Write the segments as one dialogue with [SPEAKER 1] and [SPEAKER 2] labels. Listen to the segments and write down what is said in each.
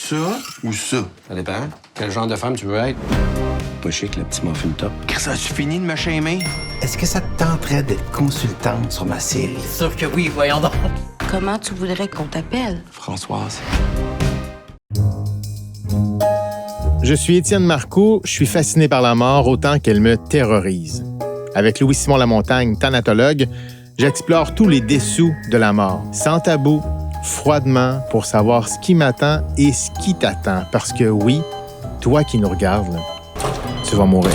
[SPEAKER 1] Ça ou ça?
[SPEAKER 2] Ça dépend. Quel genre de femme tu veux être?
[SPEAKER 3] Pas chic, le petit muffin top.
[SPEAKER 1] Ça a-tu fini de me shamer?
[SPEAKER 3] Est-ce que ça te tenterait d'être consultante sur ma série?
[SPEAKER 4] Sûr que oui, voyons donc.
[SPEAKER 5] Comment tu voudrais qu'on t'appelle?
[SPEAKER 1] Françoise.
[SPEAKER 6] Je suis Étienne Marcoux, je suis fasciné par la mort autant qu'elle me terrorise. Avec Louis-Simon Lamontagne, thanatologue, j'explore tous les dessous de la mort, sans tabou, froidement, pour savoir ce qui m'attend et ce qui t'attend. Parce que oui, toi qui nous regardes, là, tu vas mourir.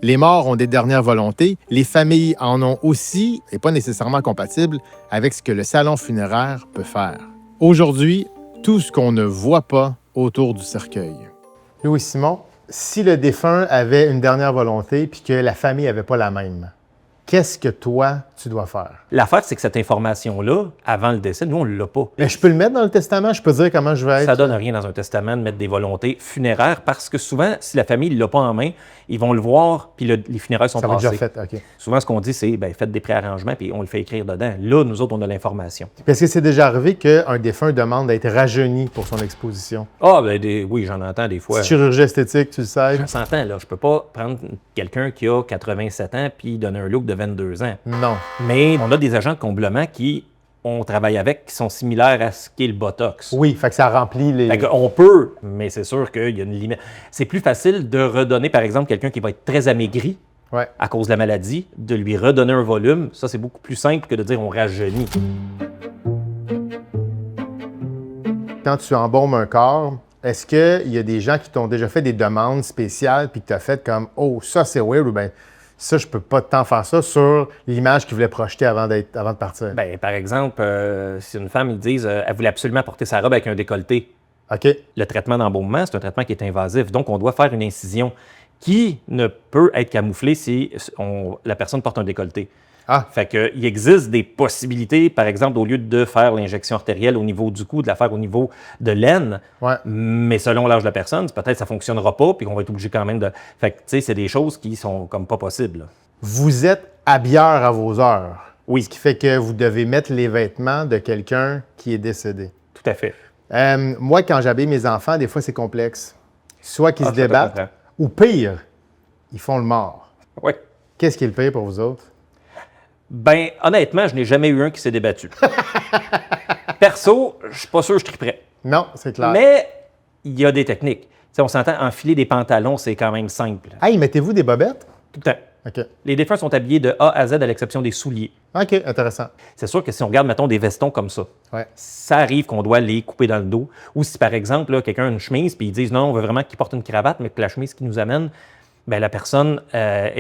[SPEAKER 6] Les morts ont des dernières volontés, les familles en ont aussi, et pas nécessairement compatibles avec ce que le salon funéraire peut faire. Aujourd'hui, tout ce qu'on ne voit pas autour du cercueil. Louis-Simon, si le défunt avait une dernière volonté puis que la famille n'avait pas la même, qu'est-ce que toi, tu dois faire?
[SPEAKER 7] L'affaire, c'est que cette information-là, avant le décès, nous, on ne l'a pas.
[SPEAKER 6] Mais je peux le mettre dans le testament? Je peux dire comment je vais être?
[SPEAKER 7] Ça donne rien dans un testament de mettre des volontés funéraires parce que souvent, si la famille ne l'a pas en main, ils vont le voir puis les funérailles sont
[SPEAKER 6] Ça va
[SPEAKER 7] passées.
[SPEAKER 6] déjà fait, OK.
[SPEAKER 7] Souvent, ce qu'on dit, c'est faites des préarrangements puis on le fait écrire dedans. Là, nous autres, on a l'information.
[SPEAKER 6] Puis est-ce que c'est déjà arrivé qu'un défunt demande d'être rajeuni pour son exposition?
[SPEAKER 7] Ah, oui, j'en entends des fois.
[SPEAKER 6] Chirurgie esthétique, tu le sais?
[SPEAKER 7] Je s'entends, là. Je peux pas prendre quelqu'un qui a 87 ans puis donner un look de 22 ans.
[SPEAKER 6] Non.
[SPEAKER 7] Mais on a des agents de comblement qui on travaille avec qui sont similaires à ce qu'est le Botox.
[SPEAKER 6] Oui, fait que ça remplit les...
[SPEAKER 7] Fait qu'on peut, mais c'est sûr qu'il y a une limite. C'est plus facile de redonner, par exemple, quelqu'un qui va être très amaigri
[SPEAKER 6] Ouais.
[SPEAKER 7] à cause de la maladie, de lui redonner un volume. Ça, c'est beaucoup plus simple que de dire on rajeunit.
[SPEAKER 6] Quand tu embaumes un corps, est-ce qu'il y a des gens qui t'ont déjà fait des demandes spéciales puis que tu as fait comme « Oh, ça, c'est weird » ou « bien ça, je peux pas tant faire ça » sur l'image qu'ils voulaient projeter avant de partir?
[SPEAKER 7] Ben, par exemple, si une femme, ils disent elle voulait absolument porter sa robe avec un décolleté.
[SPEAKER 6] OK.
[SPEAKER 7] Le traitement d'embaumement, c'est un traitement qui est invasif. Donc, on doit faire une incision qui ne peut être camouflée si la personne porte un décolleté.
[SPEAKER 6] Ah.
[SPEAKER 7] Fait qu'il existe des possibilités, par exemple, au lieu de faire l'injection artérielle au niveau du cou, de la faire au niveau de l'aine.
[SPEAKER 6] Ouais.
[SPEAKER 7] Mais selon l'âge de la personne, peut-être que ça ne fonctionnera pas, puis qu'on va être obligé quand même de... Fait que, tu sais, c'est des choses qui sont comme pas possibles, là.
[SPEAKER 6] Vous êtes habilleur à vos heures.
[SPEAKER 7] Oui.
[SPEAKER 6] Ce qui fait que vous devez mettre les vêtements de quelqu'un qui est décédé.
[SPEAKER 7] Tout à fait.
[SPEAKER 6] Moi, quand j'habille mes enfants, des fois, c'est complexe. Soit qu'ils se
[SPEAKER 7] Je te
[SPEAKER 6] débattent,
[SPEAKER 7] comprends.
[SPEAKER 6] ou pire, ils font le mort.
[SPEAKER 7] Oui.
[SPEAKER 6] Qu'est-ce qui est le pire pour vous autres?
[SPEAKER 7] Ben, honnêtement, je n'ai jamais eu un qui s'est débattu. Perso, je suis pas sûr que je triperais.
[SPEAKER 6] Non, c'est clair.
[SPEAKER 7] Mais il y a des techniques. Tu sais, on s'entend, enfiler des pantalons, c'est quand même simple.
[SPEAKER 6] Hey, mettez-vous des bobettes?
[SPEAKER 7] Tout le temps.
[SPEAKER 6] OK.
[SPEAKER 7] Les défunts sont habillés de A à Z à l'exception des souliers.
[SPEAKER 6] OK, intéressant.
[SPEAKER 7] C'est sûr que si on regarde, mettons, des vestons comme ça,
[SPEAKER 6] Ouais.
[SPEAKER 7] ça arrive qu'on doit les couper dans le dos. Ou si, par exemple, là, quelqu'un a une chemise, puis ils disent non, on veut vraiment qu'il porte une cravate, mais que la chemise qui nous amène, bien, la personne a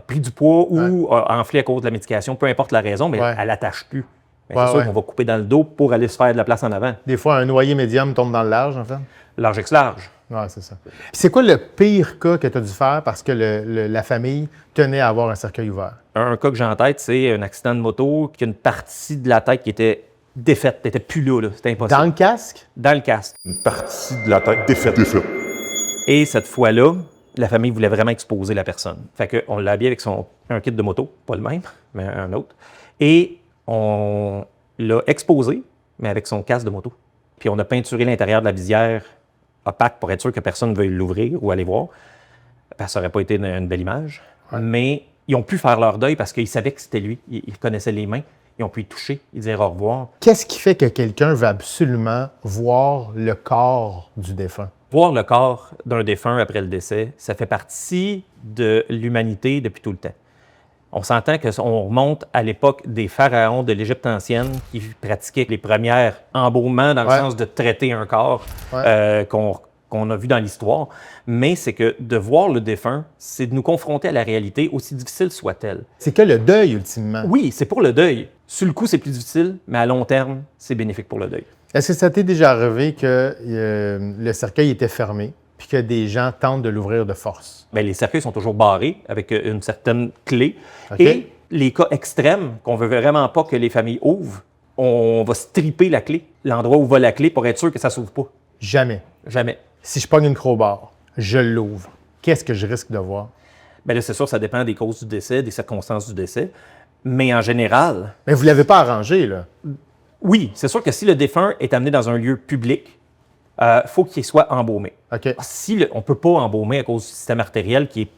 [SPEAKER 7] pris du poids ou a enflé à cause de la médication, peu importe la raison, mais elle n'attache plus. Mais
[SPEAKER 6] Ouais,
[SPEAKER 7] c'est sûr
[SPEAKER 6] ouais.
[SPEAKER 7] qu'on va couper dans le dos pour aller se faire de la place en avant.
[SPEAKER 6] Des fois, un noyer médium tombe dans le large, en fait.
[SPEAKER 7] Large ex large.
[SPEAKER 6] Ouais, c'est ça. Puis c'est quoi le pire cas que tu as dû faire parce que la famille tenait à avoir un cercueil ouvert?
[SPEAKER 7] Un cas que j'ai en tête, c'est un accident de moto, qui a une partie de la tête qui était défaite, n'était plus là. C'était impossible.
[SPEAKER 6] Dans le casque?
[SPEAKER 7] Dans le casque.
[SPEAKER 8] Une partie de la tête défaite.
[SPEAKER 7] Et cette fois-là, la famille voulait vraiment exposer la personne. Fait qu'on l'a habillé avec un kit de moto, pas le même, mais un autre. Et on l'a exposé, mais avec son casque de moto. Puis on a peinturé l'intérieur de la visière opaque pour être sûr que personne ne veuille l'ouvrir ou aller voir. Parce que ça n'aurait pas été une belle image.
[SPEAKER 6] Ouais.
[SPEAKER 7] Mais ils ont pu faire leur deuil parce qu'ils savaient que c'était lui. Ils connaissaient les mains. Ils ont pu y toucher. Ils disaient au revoir.
[SPEAKER 6] Qu'est-ce qui fait que quelqu'un veut absolument voir le corps du défunt?
[SPEAKER 7] Voir le corps d'un défunt après le décès, ça fait partie de l'humanité depuis tout le temps. On s'entend qu'on remonte à l'époque des pharaons de l'Égypte ancienne qui pratiquaient les premières embaumements dans le sens de traiter un corps qu'on a vu dans l'histoire. Mais c'est que de voir le défunt, c'est de nous confronter à la réalité, aussi difficile soit-elle.
[SPEAKER 6] C'est que le deuil, ultimement.
[SPEAKER 7] Oui, c'est pour le deuil. Sur le coup, c'est plus difficile, mais à long terme, c'est bénéfique pour le deuil.
[SPEAKER 6] Est-ce que ça t'est déjà arrivé que le cercueil était fermé puis que des gens tentent de l'ouvrir de force?
[SPEAKER 7] Bien, les cercueils sont toujours barrés avec une certaine clé.
[SPEAKER 6] OK.
[SPEAKER 7] Et les cas extrêmes qu'on veut vraiment pas que les familles ouvrent, on va stripper la clé, l'endroit où va la clé pour être sûr que ça s'ouvre pas.
[SPEAKER 6] Jamais.
[SPEAKER 7] Jamais.
[SPEAKER 6] Si je pogne une crowbar, je l'ouvre. Qu'est-ce que je risque de voir?
[SPEAKER 7] Bien là, c'est sûr, ça dépend des causes du décès, des circonstances du décès. Mais en général,
[SPEAKER 6] Mais vous ne l'avez pas arrangé, là.
[SPEAKER 7] Oui, c'est sûr que si le défunt est amené dans un lieu public, faut qu'il soit embaumé.
[SPEAKER 6] OK.
[SPEAKER 7] Si on ne peut pas embaumer à cause du système artériel qui est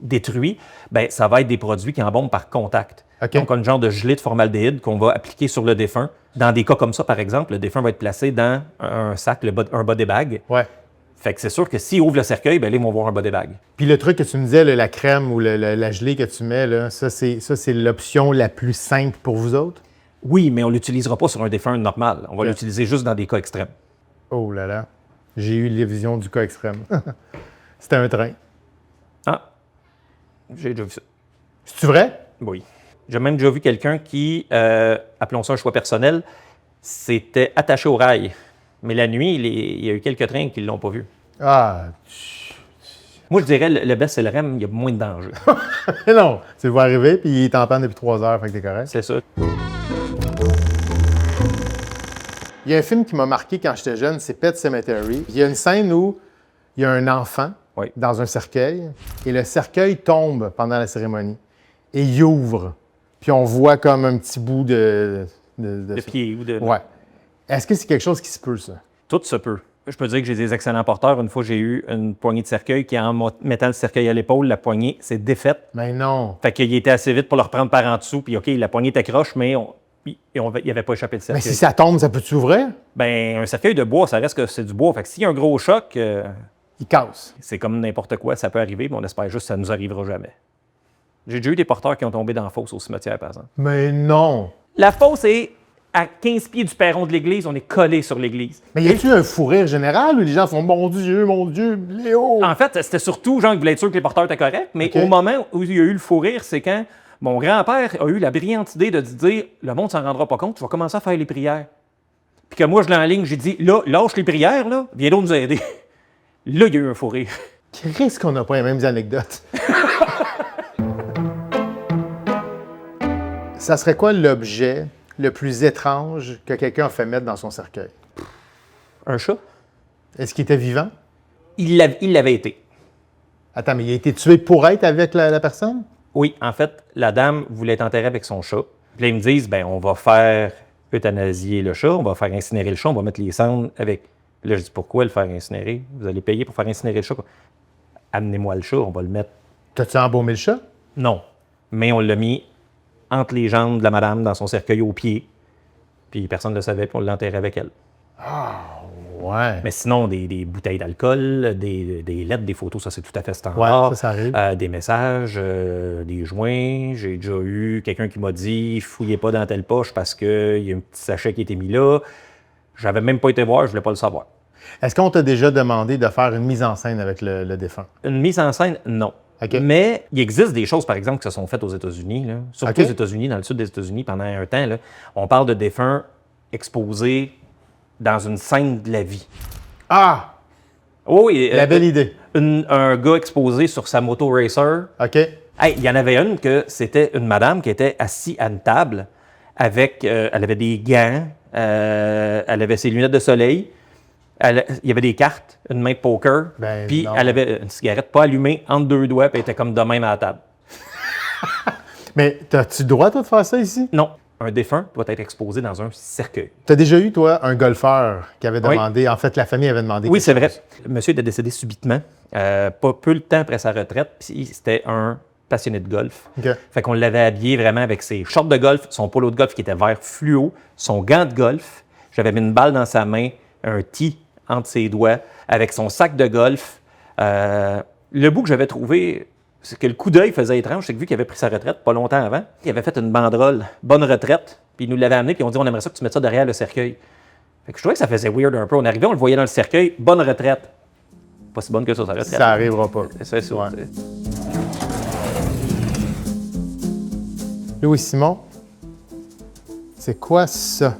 [SPEAKER 7] détruit, ben ça va être des produits qui embaument par contact.
[SPEAKER 6] OK.
[SPEAKER 7] Donc, un genre de gelée de formaldéhyde qu'on va appliquer sur le défunt. Dans des cas comme ça, par exemple, le défunt va être placé dans un sac, un body bag.
[SPEAKER 6] Ouais.
[SPEAKER 7] Fait que c'est sûr que s'ils ouvrent le cercueil, ben là, ils vont voir un body bag.
[SPEAKER 6] Puis le truc que tu me disais, là, la crème ou la gelée que tu mets, là, ça, c'est l'option la plus simple pour vous autres?
[SPEAKER 7] Oui, mais on ne l'utilisera pas sur un défunt normal. On va
[SPEAKER 6] Ok.
[SPEAKER 7] l'utiliser juste dans des cas extrêmes.
[SPEAKER 6] Oh là là. J'ai eu les visions du cas extrême. C'était un train.
[SPEAKER 7] Ah, j'ai déjà vu ça.
[SPEAKER 6] C'est-tu vrai?
[SPEAKER 7] Oui. J'ai même déjà vu quelqu'un qui, appelons ça un choix personnel, s'était attaché au rail. Mais la nuit, il y a eu quelques trains qui ne l'ont pas vu.
[SPEAKER 6] Ah,
[SPEAKER 7] Moi, je dirais, le best, c'est le REM, il y a moins de danger.
[SPEAKER 6] non. Tu le vois arriver, puis il est en panne depuis 3 heures, fait que t'es correct.
[SPEAKER 7] C'est ça.
[SPEAKER 6] Il y a un film qui m'a marqué quand j'étais jeune, c'est Pet Sematary. Il y a une scène où il y a un enfant
[SPEAKER 7] Oui.
[SPEAKER 6] dans un cercueil, et le cercueil tombe pendant la cérémonie. Et il ouvre. Puis on voit comme un petit bout de
[SPEAKER 7] De pied ou de...
[SPEAKER 6] Ouais. Est-ce que c'est quelque chose qui se peut, ça?
[SPEAKER 7] Tout se peut. Je peux dire que j'ai des excellents porteurs. Une fois, j'ai eu une poignée de cercueil qui, en mettant le cercueil à l'épaule, la poignée s'est défaite.
[SPEAKER 6] Mais non.
[SPEAKER 7] Fait qu'il était assez vite pour le reprendre par en dessous. Puis OK, la poignée était croche, mais il n'avait pas échappé le
[SPEAKER 6] Mais
[SPEAKER 7] cercueil.
[SPEAKER 6] si ça tombe, ça peut-tu ouvrir?
[SPEAKER 7] Ben, un cercueil de bois, ça reste que c'est du bois. Fait que s'il y a un gros choc,
[SPEAKER 6] Il casse.
[SPEAKER 7] c'est comme n'importe quoi, ça peut arriver, mais on espère juste que ça ne nous arrivera jamais. J'ai déjà eu des porteurs qui ont tombé dans la fosse au cimetière, par exemple.
[SPEAKER 6] Mais non.
[SPEAKER 7] La fosse est à 15 pieds du perron de l'église, on est collé sur l'église.
[SPEAKER 6] Mais y a-tu un fou rire général où les gens font mon Dieu, Léo?
[SPEAKER 7] En fait, c'était surtout, genre, qu'ils voulaient être sûrs que les porteurs étaient corrects, mais
[SPEAKER 6] OK.
[SPEAKER 7] au moment où il y a eu le fou rire, c'est quand mon grand-père a eu la brillante idée de dire « Le monde s'en rendra pas compte, tu vas commencer à faire les prières. » Puis que moi, je l'ai en ligne, j'ai dit « Là, lâche les prières, là, viens donc nous aider. » Là, il y a eu un fou rire.
[SPEAKER 6] Qu'est-ce qu'on n'a pas les mêmes anecdotes? Ça serait quoi l'objet le plus étrange que quelqu'un a fait mettre dans son cercueil?
[SPEAKER 7] Un chat?
[SPEAKER 6] Est-ce qu'il était vivant?
[SPEAKER 7] Il l'avait été.
[SPEAKER 6] Attends, mais il a été tué pour être avec la personne?
[SPEAKER 7] Oui, en fait, la dame voulait être enterrée avec son chat. Puis là, ils me disent, ben, on va faire euthanasier le chat, on va faire incinérer le chat, on va mettre les cendres avec. Puis là, je dis, pourquoi le faire incinérer? Vous allez payer pour faire incinérer le chat. Amenez-moi le chat, on va le mettre.
[SPEAKER 6] T'as-tu embaumé le chat?
[SPEAKER 7] Non. Mais on l'a mis entre les jambes de la madame dans son cercueil au pied. Puis personne ne le savait, puis on l'enterrait avec elle.
[SPEAKER 6] Ouais.
[SPEAKER 7] Mais sinon, des bouteilles d'alcool, des lettres, des photos, ça c'est tout à fait standard.
[SPEAKER 6] Ouais, ça arrive.
[SPEAKER 7] Des messages, des joints. J'ai déjà eu quelqu'un qui m'a dit « Fouillez pas dans telle poche parce qu'il y a un petit sachet qui a été mis là. » J'avais même pas été voir, je voulais pas le savoir.
[SPEAKER 6] Est-ce qu'on t'a déjà demandé de faire une mise en scène avec le défunt?
[SPEAKER 7] Une mise en scène, non.
[SPEAKER 6] OK.
[SPEAKER 7] Mais il existe des choses, par exemple, qui se sont faites aux États-Unis. Là. Surtout
[SPEAKER 6] OK.
[SPEAKER 7] aux États-Unis, dans le sud des États-Unis, pendant un temps. Là, on parle de défunts exposés dans une scène de la vie.
[SPEAKER 6] Ah!
[SPEAKER 7] Oui,
[SPEAKER 6] La belle idée.
[SPEAKER 7] un gars exposé sur sa moto racer.
[SPEAKER 6] OK.
[SPEAKER 7] Hey, il y en avait une que c'était une madame qui était assise à une table avec, elle avait des gants, elle avait ses lunettes de soleil, il y avait des cartes, une main de poker,
[SPEAKER 6] Ben
[SPEAKER 7] puis
[SPEAKER 6] non.
[SPEAKER 7] elle avait une cigarette pas allumée entre deux doigts, puis elle était comme de même à la table.
[SPEAKER 6] Mais as-tu le droit, toi, de faire ça ici?
[SPEAKER 7] Non, un défunt doit être exposé dans un cercueil.
[SPEAKER 6] T'as déjà eu, toi, un golfeur qui avait demandé, en fait, la famille avait demandé.
[SPEAKER 7] Oui,
[SPEAKER 6] quelque
[SPEAKER 7] c'est vrai.
[SPEAKER 6] chose.
[SPEAKER 7] Le monsieur était décédé subitement, pas peu de temps après sa retraite, puis c'était un passionné de golf.
[SPEAKER 6] OK.
[SPEAKER 7] Fait qu'on l'avait habillé vraiment avec ses shorts de golf, son polo de golf qui était vert fluo, son gant de golf. J'avais mis une balle dans sa main, un tee entre ses doigts, avec son sac de golf. Le bout que j'avais trouvé, c'est que le coup d'œil faisait étrange, c'est que vu qu'il avait pris sa retraite pas longtemps avant, il avait fait une banderole « Bonne retraite », puis il nous l'avait amené, puis on dit « On aimerait ça que tu mettes ça derrière le cercueil ». Fait que je trouvais que ça faisait weird un peu. On arrivait, on le voyait dans le cercueil, « Bonne retraite ». Pas si bonne que ça, sa retraite.
[SPEAKER 6] Ça arrivera pas.
[SPEAKER 7] C'est ça.
[SPEAKER 6] Ouais. Louis Simon, c'est quoi ça?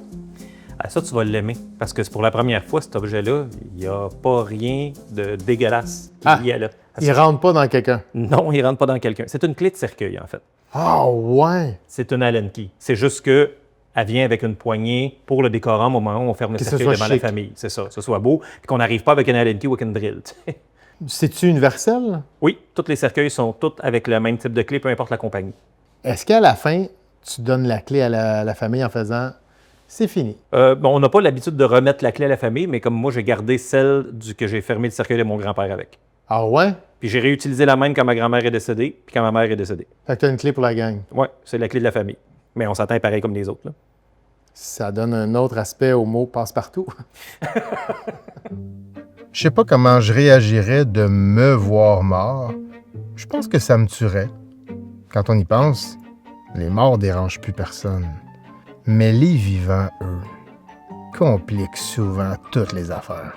[SPEAKER 7] Ah, ça, tu vas l'aimer. Parce que c'est pour la première fois, cet objet-là, il n'y a pas rien de dégueulasse qui y a là.
[SPEAKER 6] Il rentre pas dans quelqu'un.
[SPEAKER 7] Non, il ne rentre pas dans quelqu'un. C'est une clé de cercueil, en fait.
[SPEAKER 6] Ah, ouais!
[SPEAKER 7] C'est une Allen key. C'est juste que elle vient avec une poignée pour le décorum au moment où on ferme le
[SPEAKER 6] Que ce
[SPEAKER 7] cercueil
[SPEAKER 6] soit
[SPEAKER 7] devant la
[SPEAKER 6] chic.
[SPEAKER 7] famille. C'est ça, que ce soit beau. Puis qu'on n'arrive pas avec une Allen key ou avec une drill. tu sais.
[SPEAKER 6] C'est-tu universel?
[SPEAKER 7] Oui, tous les cercueils sont tous avec le même type de clé, peu importe la compagnie.
[SPEAKER 6] Est-ce qu'à la fin, tu donnes la clé à la famille en faisant c'est fini.
[SPEAKER 7] On n'a pas l'habitude de remettre la clé à la famille, mais comme moi, j'ai gardé celle que j'ai fermé le cercueil de mon grand-père avec.
[SPEAKER 6] Ah ouais?
[SPEAKER 7] Puis j'ai réutilisé la même quand ma grand-mère est décédée, puis quand ma mère est décédée.
[SPEAKER 6] Fait que t'as une clé pour la gang.
[SPEAKER 7] Ouais, c'est la clé de la famille. Mais on s'entend pareil comme les autres, là.
[SPEAKER 6] Ça donne un autre aspect au mot passe-partout. Je sais pas comment je réagirais de me voir mort. Je pense que ça me tuerait. Quand on y pense, les morts dérangent plus personne. Mais les vivants, eux, compliquent souvent toutes les affaires.